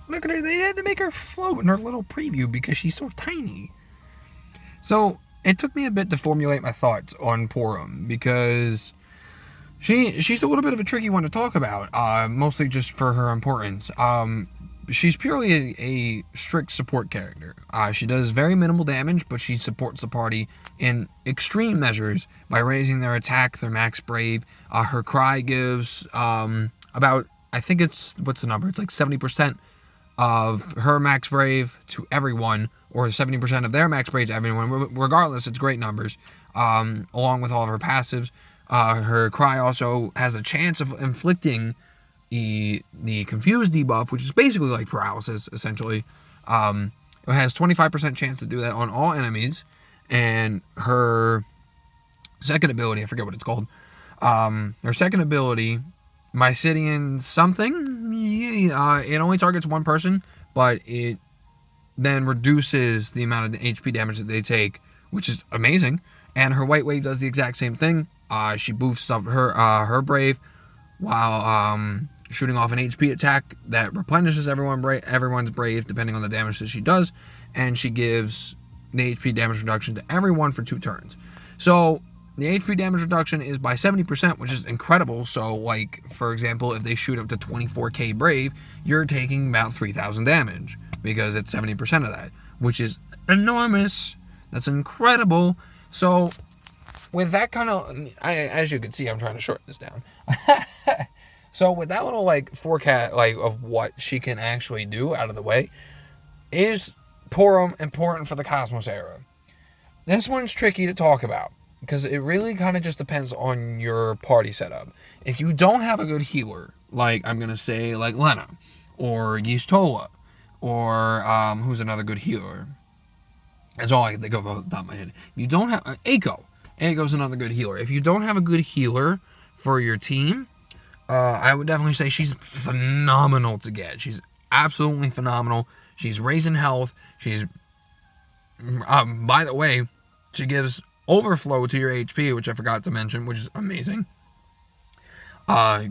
Look at her. They had to make her float in her little preview because she's so tiny. So it took me a bit to formulate my thoughts on Porom because she's a little bit of a tricky one to talk about, mostly just for her importance. She's purely a strict support character. She does very minimal damage, but she supports the party in extreme measures by raising their attack, their max brave. Her cry gives about, I think what's the number? It's like 70% of her max brave to everyone, or 70% of their max brave to everyone. Regardless, it's great numbers, along with all of her passives. Her cry also has a chance of inflicting the confused debuff, which is basically like paralysis, essentially. It has 25% chance to do that on all enemies. And her second ability, I forget what it's called. Her second ability, Mycidian something, it only targets one person, but it then reduces the amount of HP damage that they take, which is amazing. And her White Wave does the exact same thing. She boosts up her Brave while shooting off an HP attack that replenishes everyone's Brave depending on the damage that she does, and she gives the HP damage reduction to everyone for 2 turns. So the HP damage reduction is by 70%, which is incredible. So, like, for example, if they shoot up to 24k Brave, you're taking about 3,000 damage because it's 70% of that, which is enormous. That's incredible. So with that kind of, as you can see, I'm trying to shorten this down. So with that little like forecast of what she can actually do out of the way, is Porom important for the Cosmos era? This one's tricky to talk about because it really kind of just depends on your party setup. If you don't have a good healer, like I'm gonna say like Lena or Yistola, or who's another good healer? That's all I can think of off the top of my head. If you don't have Aiko. Aiko's another good healer. If you don't have a good healer for your team, I would definitely say she's phenomenal to get. She's absolutely phenomenal. She's raising health. She's, by the way, she gives overflow to your HP, which I forgot to mention, which is amazing.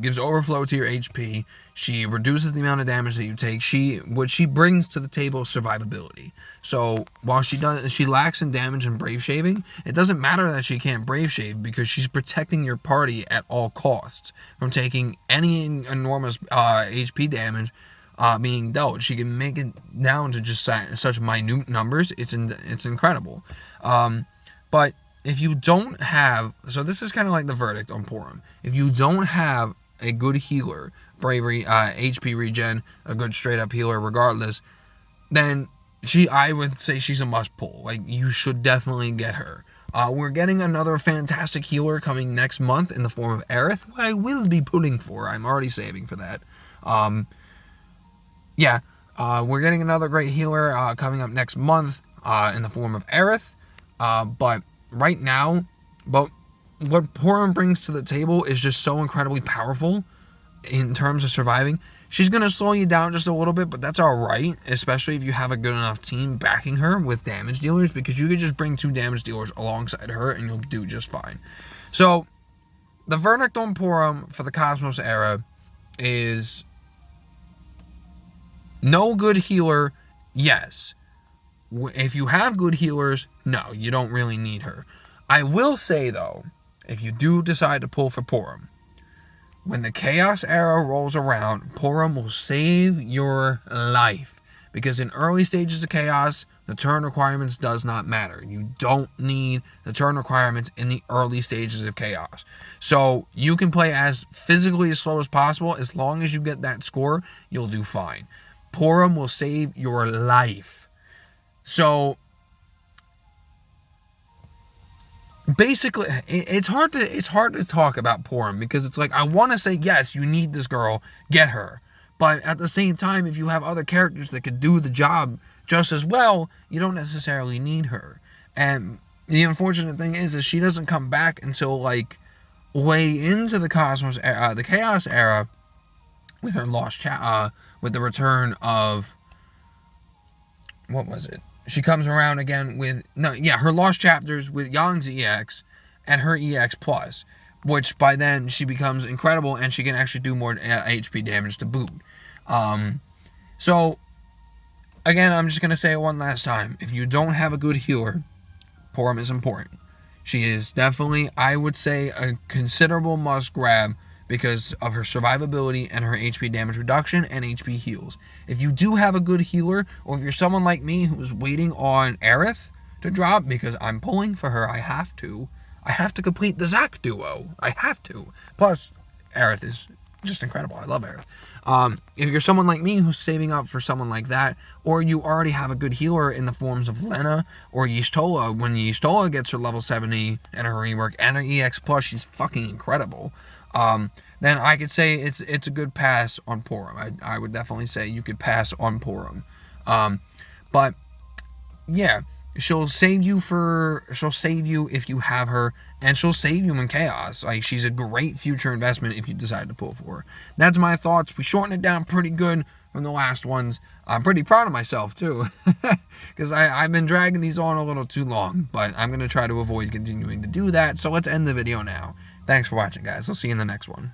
Gives overflow to your HP. She reduces the amount of damage that you take. What she brings to the table is survivability. So while she lacks in damage and brave shaving, it doesn't matter that she can't brave shave because she's protecting your party at all costs from taking any enormous HP damage being dealt. She can make it down to just such minute numbers. It's incredible. But if you don't have, so this is kind of like the verdict on Porom. If you don't have a good healer, bravery, HP regen, a good straight up healer regardless, then I would say she's a must pull. Like, you should definitely get her. We're getting another fantastic healer coming next month in the form of Aerith, who I will be pulling for. I'm already saving for that. We're getting another great healer coming up next month in the form of Aerith. But right now, what Porom brings to the table is just so incredibly powerful in terms of surviving. She's going to slow you down just a little bit, but that's alright, especially if you have a good enough team backing her with damage dealers, because you could just bring 2 damage dealers alongside her and you'll do just fine. So, the verdict on Porom for the Cosmos era is no good healer, yes. If you have good healers, no, you don't really need her. I will say, though, if you do decide to pull for Porom, when the Chaos era rolls around, Porom will save your life. Because in early stages of Chaos, the turn requirements does not matter. You don't need the turn requirements in the early stages of Chaos. So you can play as physically as slow as possible. As long as you get that score, you'll do fine. Porom will save your life. So basically, it's hard to talk about Porom because it's like, I want to say, yes, you need this girl, get her. But at the same time, if you have other characters that could do the job just as well, you don't necessarily need her. And the unfortunate thing is she doesn't come back until like way into the Cosmos era, the Chaos era, with her with the return of, what was it? She comes around again with, her Lost Chapters with Yang's EX and her EX Plus, which by then she becomes incredible and she can actually do more HP damage to boot. So again, I'm just going to say it one last time. If you don't have a good healer, Porom is important. She is definitely, I would say, a considerable must grab because of her survivability and her HP damage reduction and HP heals. If you do have a good healer, or if you're someone like me who's waiting on Aerith to drop, because I'm pulling for her, I have to complete the Zac duo. I have to. Plus, Aerith is just incredible. I love Aerith. If you're someone like me who's saving up for someone like that, or you already have a good healer in the forms of Lena or Y'shtola, when Y'shtola gets her level 70 and her rework and her EX plus, she's fucking incredible. Then I could say it's a good pass on Porom. I would definitely say you could pass on Porom. But yeah, she'll save you if you have her, and she'll save you in chaos. Like, she's a great future investment if you decide to pull for her. That's my thoughts. We shortened it down pretty good from the last ones. I'm pretty proud of myself too, because I've been dragging these on a little too long, but I'm going to try to avoid continuing to do that. So let's end the video now. Thanks for watching, guys. I'll see you in the next one.